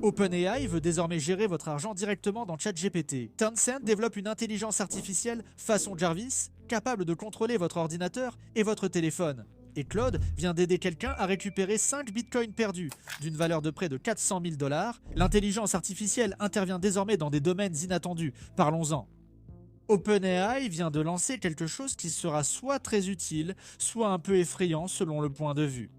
OpenAI veut désormais gérer votre argent directement dans ChatGPT. Tencent développe une intelligence artificielle façon Jarvis, capable de contrôler votre ordinateur et votre téléphone. Et Claude vient d'aider quelqu'un à récupérer 5 bitcoins perdus, d'une valeur de près de 400 000 dollars. L'intelligence artificielle intervient désormais dans des domaines inattendus. Parlons-en. OpenAI vient de lancer quelque chose qui sera soit très utile, soit un peu effrayant selon le point de vue.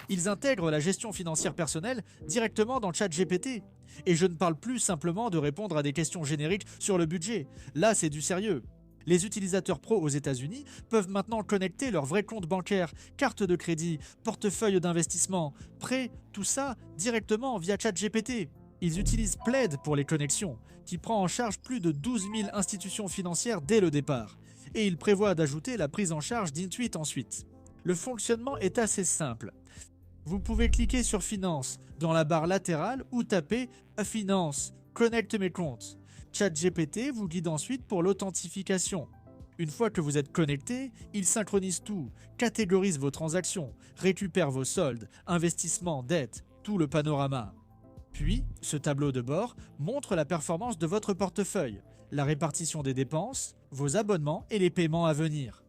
Ils intègrent la gestion financière personnelle directement dans ChatGPT. Et je ne parle plus simplement de répondre à des questions génériques sur le budget. Là, c'est du sérieux. Les utilisateurs pro aux États-Unis peuvent maintenant connecter leur vrai compte bancaire, carte de crédit, portefeuille d'investissement, prêt, tout ça directement via ChatGPT. Ils utilisent Plaid pour les connexions, qui prend en charge plus de 12 000 institutions financières dès le départ. Et ils prévoient d'ajouter la prise en charge d'Intuit ensuite. Le fonctionnement est assez simple. Vous pouvez cliquer sur Finance dans la barre latérale ou taper Finance, connecte mes comptes. ChatGPT vous guide ensuite pour l'authentification. Une fois que vous êtes connecté, il synchronise tout, catégorise vos transactions, récupère vos soldes, investissements, dettes, tout le panorama. Puis, ce tableau de bord montre la performance de votre portefeuille, la répartition des dépenses, vos abonnements et les paiements à venir.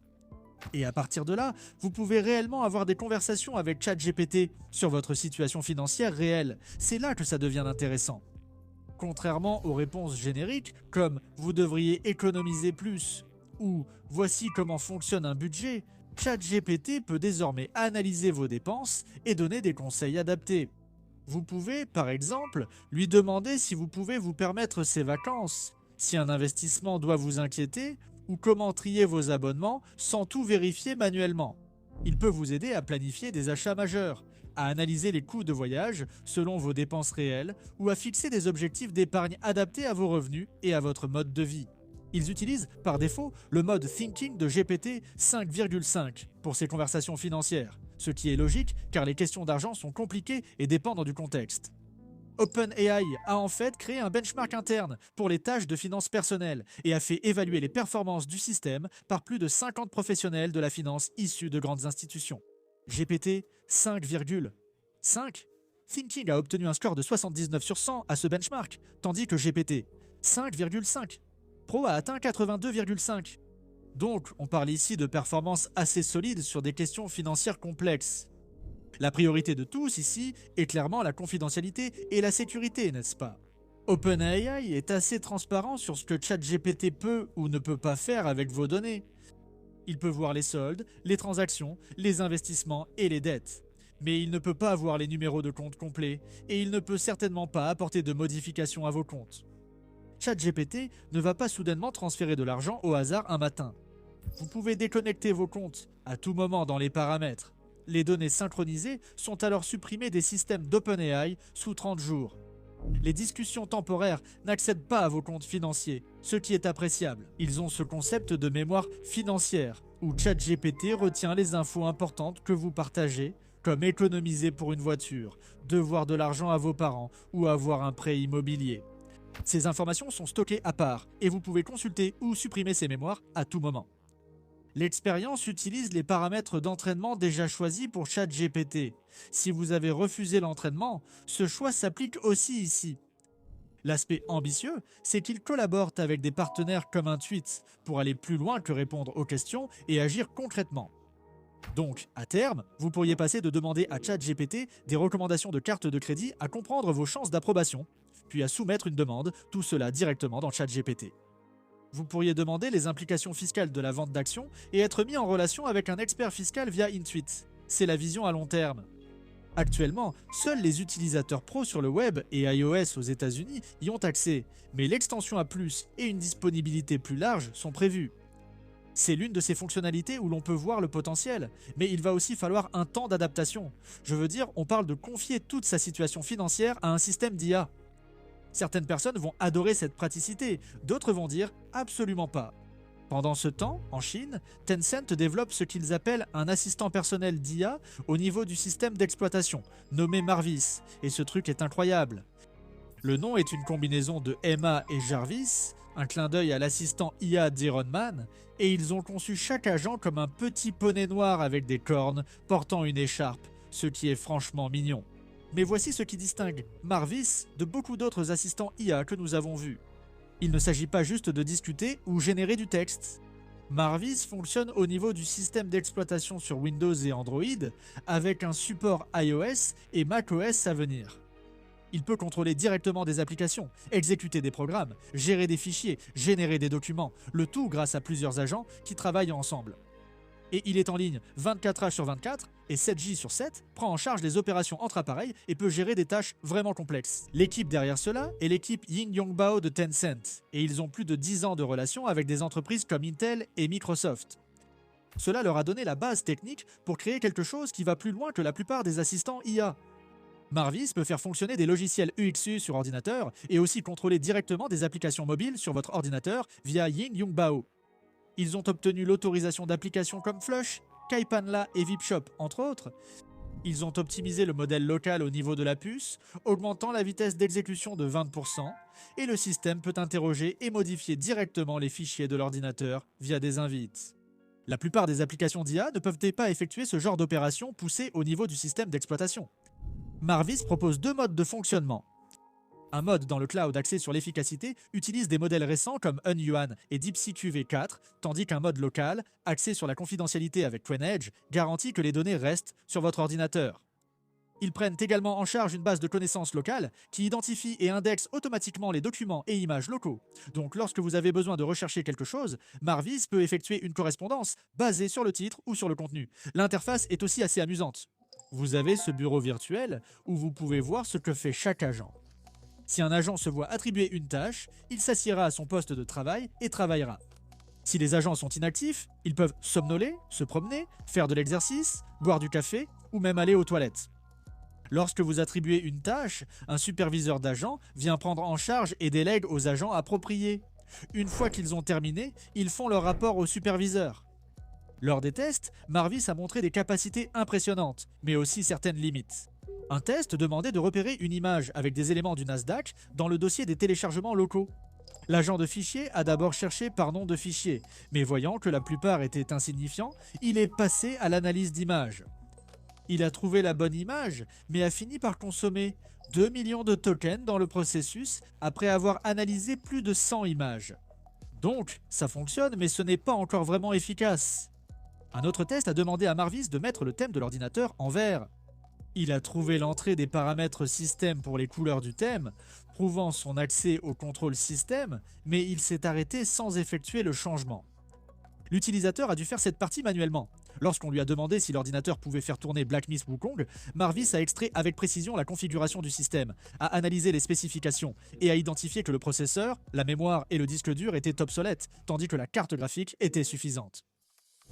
Et à partir de là, vous pouvez réellement avoir des conversations avec ChatGPT sur votre situation financière réelle. C'est là que ça devient intéressant. Contrairement aux réponses génériques comme vous devriez économiser plus ou voici comment fonctionne un budget, ChatGPT peut désormais analyser vos dépenses et donner des conseils adaptés. Vous pouvez, par exemple, lui demander si vous pouvez vous permettre ces vacances, si un investissement doit vous inquiéter ou comment trier vos abonnements sans tout vérifier manuellement. Il peut vous aider à planifier des achats majeurs, à analyser les coûts de voyage selon vos dépenses réelles ou à fixer des objectifs d'épargne adaptés à vos revenus et à votre mode de vie. Ils utilisent par défaut le mode Thinking de GPT 5,5 pour ces conversations financières, ce qui est logique car les questions d'argent sont compliquées et dépendent du contexte. OpenAI a en fait créé un benchmark interne pour les tâches de finances personnelles et a fait évaluer les performances du système par plus de 50 professionnels de la finance issus de grandes institutions. GPT 5,5. Thinking a obtenu un score de 79 sur 100 à ce benchmark, tandis que GPT 5,5 Pro a atteint 82,5. Donc, on parle ici de performances assez solides sur des questions financières complexes. La priorité de tous ici est clairement la confidentialité et la sécurité, n'est-ce pas? OpenAI est assez transparent sur ce que ChatGPT peut ou ne peut pas faire avec vos données. Il peut voir les soldes, les transactions, les investissements et les dettes. Mais il ne peut pas voir les numéros de compte complets et il ne peut certainement pas apporter de modifications à vos comptes. ChatGPT ne va pas soudainement transférer de l'argent au hasard un matin. Vous pouvez déconnecter vos comptes à tout moment dans les paramètres. Les données synchronisées sont alors supprimées des systèmes d'OpenAI sous 30 jours. Les discussions temporaires n'accèdent pas à vos comptes financiers, ce qui est appréciable. Ils ont ce concept de mémoire financière, où ChatGPT retient les infos importantes que vous partagez, comme économiser pour une voiture, devoir de l'argent à vos parents ou avoir un prêt immobilier. Ces informations sont stockées à part et vous pouvez consulter ou supprimer ces mémoires à tout moment. L'expérience utilise les paramètres d'entraînement déjà choisis pour ChatGPT. Si vous avez refusé l'entraînement, ce choix s'applique aussi ici. L'aspect ambitieux, c'est qu'ils collaborent avec des partenaires comme Intuit pour aller plus loin que répondre aux questions et agir concrètement. Donc, à terme, vous pourriez passer de demander à ChatGPT des recommandations de cartes de crédit à comprendre vos chances d'approbation, puis à soumettre une demande, tout cela directement dans ChatGPT. Vous pourriez demander les implications fiscales de la vente d'actions et être mis en relation avec un expert fiscal via Intuit. C'est la vision à long terme. Actuellement, seuls les utilisateurs pro sur le web et iOS aux États-Unis y ont accès, mais l'extension à plus et une disponibilité plus large sont prévues. C'est l'une de ces fonctionnalités où l'on peut voir le potentiel, mais il va aussi falloir un temps d'adaptation. Je veux dire, on parle de confier toute sa situation financière à un système d'IA. Certaines personnes vont adorer cette praticité, d'autres vont dire absolument pas. Pendant ce temps, en Chine, Tencent développe ce qu'ils appellent un assistant personnel d'IA au niveau du système d'exploitation, nommé Marvis, et ce truc est incroyable. Le nom est une combinaison de Emma et Jarvis, un clin d'œil à l'assistant IA d'Iron Man, et ils ont conçu chaque agent comme un petit poney noir avec des cornes portant une écharpe, ce qui est franchement mignon. Mais voici ce qui distingue Marvis de beaucoup d'autres assistants IA que nous avons vus. Il ne s'agit pas juste de discuter ou générer du texte. Marvis fonctionne au niveau du système d'exploitation sur Windows et Android avec un support iOS et macOS à venir. Il peut contrôler directement des applications, exécuter des programmes, gérer des fichiers, générer des documents, le tout grâce à plusieurs agents qui travaillent ensemble. Et il est en ligne 24h sur 24 et 7J sur 7, prend en charge les opérations entre appareils et peut gérer des tâches vraiment complexes. L'équipe derrière cela est l'équipe Ying Yongbao de Tencent, et ils ont plus de 10 ans de relations avec des entreprises comme Intel et Microsoft. Cela leur a donné la base technique pour créer quelque chose qui va plus loin que la plupart des assistants IA. Marvis peut faire fonctionner des logiciels UXU sur ordinateur et aussi contrôler directement des applications mobiles sur votre ordinateur via Ying Yongbao. Ils ont obtenu l'autorisation d'applications comme Flush, Kaipanla et VipShop, entre autres. Ils ont optimisé le modèle local au niveau de la puce, augmentant la vitesse d'exécution de 20%, et le système peut interroger et modifier directement les fichiers de l'ordinateur via des invites. La plupart des applications d'IA ne peuvent pas effectuer ce genre d'opération poussée au niveau du système d'exploitation. Marvis propose deux modes de fonctionnement. Un mode dans le cloud axé sur l'efficacité utilise des modèles récents comme Hunyuan et DeepSeek UV4, tandis qu'un mode local, axé sur la confidentialité avec QuenEdge, garantit que les données restent sur votre ordinateur. Ils prennent également en charge une base de connaissances locale qui identifie et indexe automatiquement les documents et images locaux. Donc lorsque vous avez besoin de rechercher quelque chose, Marvis peut effectuer une correspondance basée sur le titre ou sur le contenu. L'interface est aussi assez amusante. Vous avez ce bureau virtuel où vous pouvez voir ce que fait chaque agent. Si un agent se voit attribuer une tâche, il s'assiera à son poste de travail et travaillera. Si les agents sont inactifs, ils peuvent somnoler, se promener, faire de l'exercice, boire du café ou même aller aux toilettes. Lorsque vous attribuez une tâche, un superviseur d'agents vient prendre en charge et délègue aux agents appropriés. Une fois qu'ils ont terminé, ils font leur rapport au superviseur. Lors des tests, Marvis a montré des capacités impressionnantes, mais aussi certaines limites. Un test demandait de repérer une image avec des éléments du Nasdaq dans le dossier des téléchargements locaux. L'agent de fichier a d'abord cherché par nom de fichier, mais voyant que la plupart étaient insignifiants, il est passé à l'analyse d'images. Il a trouvé la bonne image, mais a fini par consommer 2 millions de tokens dans le processus après avoir analysé plus de 100 images. Donc, ça fonctionne, mais ce n'est pas encore vraiment efficace. Un autre test a demandé à Marvis de mettre le thème de l'ordinateur en vert. Il a trouvé l'entrée des paramètres système pour les couleurs du thème, prouvant son accès au contrôle système, mais il s'est arrêté sans effectuer le changement. L'utilisateur a dû faire cette partie manuellement. Lorsqu'on lui a demandé si l'ordinateur pouvait faire tourner Black Myth Wukong, Marvis a extrait avec précision la configuration du système, a analysé les spécifications et a identifié que le processeur, la mémoire et le disque dur étaient obsolètes, tandis que la carte graphique était suffisante.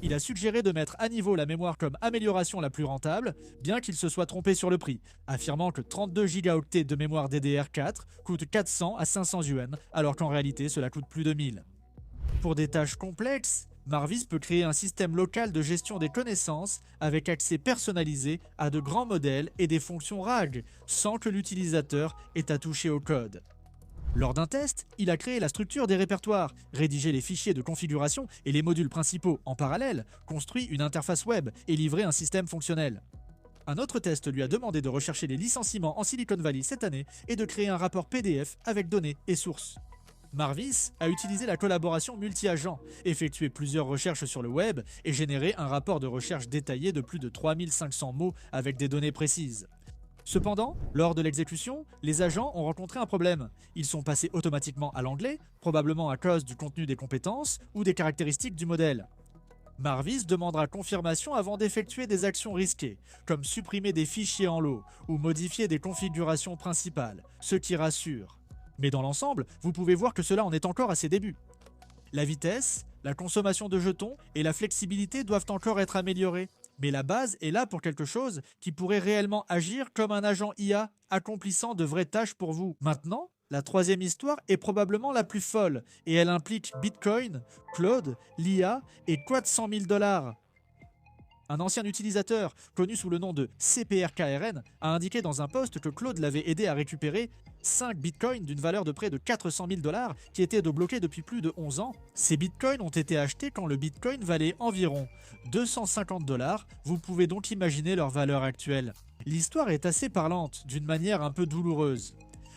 Il a suggéré de mettre à niveau la mémoire comme amélioration la plus rentable, bien qu'il se soit trompé sur le prix, affirmant que 32 Go de mémoire DDR4 coûte 400 à 500 yuan, alors qu'en réalité cela coûte plus de 1000. Pour des tâches complexes, Marvis peut créer un système local de gestion des connaissances avec accès personnalisé à de grands modèles et des fonctions RAG, sans que l'utilisateur ait à toucher au code. Lors d'un test, il a créé la structure des répertoires, rédigé les fichiers de configuration et les modules principaux en parallèle, construit une interface web et livré un système fonctionnel. Un autre test lui a demandé de rechercher les licenciements en Silicon Valley cette année et de créer un rapport PDF avec données et sources. Marvis a utilisé la collaboration multi-agents, effectué plusieurs recherches sur le web et généré un rapport de recherche détaillé de plus de 3500 mots avec des données précises. Cependant, lors de l'exécution, les agents ont rencontré un problème. Ils sont passés automatiquement à l'anglais, probablement à cause du contenu des compétences ou des caractéristiques du modèle. Marvis demandera confirmation avant d'effectuer des actions risquées, comme supprimer des fichiers en lot ou modifier des configurations principales, ce qui rassure. Mais dans l'ensemble, vous pouvez voir que cela en est encore à ses débuts. La vitesse, la consommation de jetons et la flexibilité doivent encore être améliorées. Mais la base est là pour quelque chose qui pourrait réellement agir comme un agent IA accomplissant de vraies tâches pour vous. Maintenant, la troisième histoire est probablement la plus folle et elle implique Bitcoin, Claude, l'IA et quoi de 100 000 $. Un ancien utilisateur, connu sous le nom de CPRKRN, a indiqué dans un post que Claude l'avait aidé à récupérer 5 bitcoins d'une valeur de près de 400 000 $ qui étaient bloqués depuis plus de 11 ans. Ces bitcoins ont été achetés quand le bitcoin valait environ 250 $. Vous pouvez donc imaginer leur valeur actuelle. L'histoire est assez parlante, d'une manière un peu douloureuse.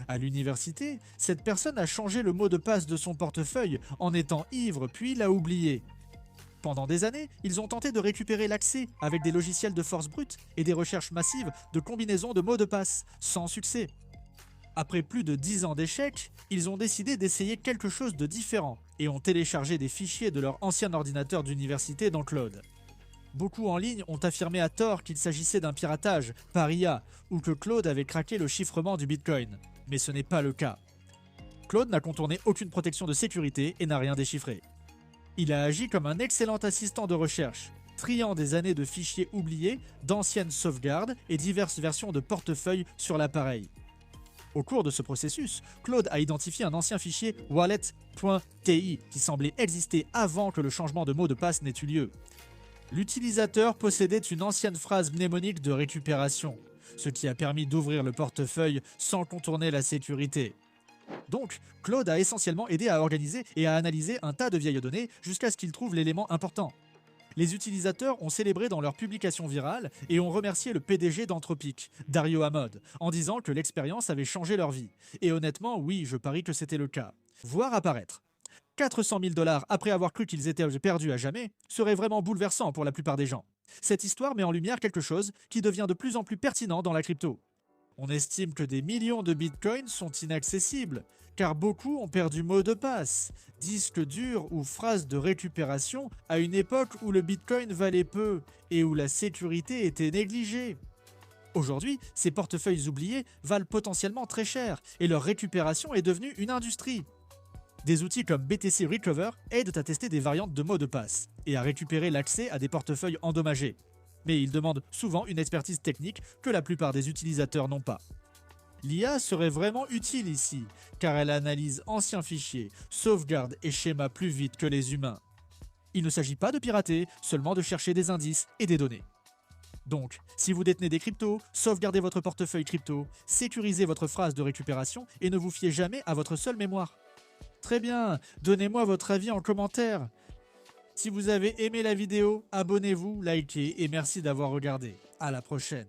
À l'université, cette personne a changé le mot de passe de son portefeuille en étant ivre puis l'a oublié. Pendant des années, ils ont tenté de récupérer l'accès avec des logiciels de force brute et des recherches massives de combinaisons de mots de passe, sans succès. Après plus de 10 ans d'échecs, ils ont décidé d'essayer quelque chose de différent et ont téléchargé des fichiers de leur ancien ordinateur d'université dans Claude. Beaucoup en ligne ont affirmé à tort qu'il s'agissait d'un piratage par IA ou que Claude avait craqué le chiffrement du Bitcoin, mais ce n'est pas le cas. Claude n'a contourné aucune protection de sécurité et n'a rien déchiffré. Il a agi comme un excellent assistant de recherche, triant des années de fichiers oubliés, d'anciennes sauvegardes et diverses versions de portefeuille sur l'appareil. Au cours de ce processus, Claude a identifié un ancien fichier wallet.ti qui semblait exister avant que le changement de mot de passe n'ait eu lieu. L'utilisateur possédait une ancienne phrase mnémonique de récupération, ce qui a permis d'ouvrir le portefeuille sans contourner la sécurité. Donc, Claude a essentiellement aidé à organiser et à analyser un tas de vieilles données jusqu'à ce qu'il trouve l'élément important. Les utilisateurs ont célébré dans leur publication virale et ont remercié le PDG d'Anthropic, Dario Amod, en disant que l'expérience avait changé leur vie. Et honnêtement, oui, je parie que c'était le cas. Voir apparaître 400 000 $ après avoir cru qu'ils étaient perdus à jamais serait vraiment bouleversant pour la plupart des gens. Cette histoire met en lumière quelque chose qui devient de plus en plus pertinent dans la crypto. On estime que des millions de bitcoins sont inaccessibles, car beaucoup ont perdu mot de passe, disque dur ou phrase de récupération à une époque où le bitcoin valait peu et où la sécurité était négligée. Aujourd'hui, ces portefeuilles oubliés valent potentiellement très cher et leur récupération est devenue une industrie. Des outils comme BTC Recover aident à tester des variantes de mots de passe et à récupérer l'accès à des portefeuilles endommagés. Mais ils demandent souvent une expertise technique que la plupart des utilisateurs n'ont pas. L'IA serait vraiment utile ici, car elle analyse anciens fichiers, sauvegarde et schémas plus vite que les humains. Il ne s'agit pas de pirater, seulement de chercher des indices et des données. Donc, si vous détenez des cryptos, sauvegardez votre portefeuille crypto, sécurisez votre phrase de récupération et ne vous fiez jamais à votre seule mémoire. Très bien, donnez-moi votre avis en commentaire. Si vous avez aimé la vidéo, abonnez-vous, likez et merci d'avoir regardé. À la prochaine.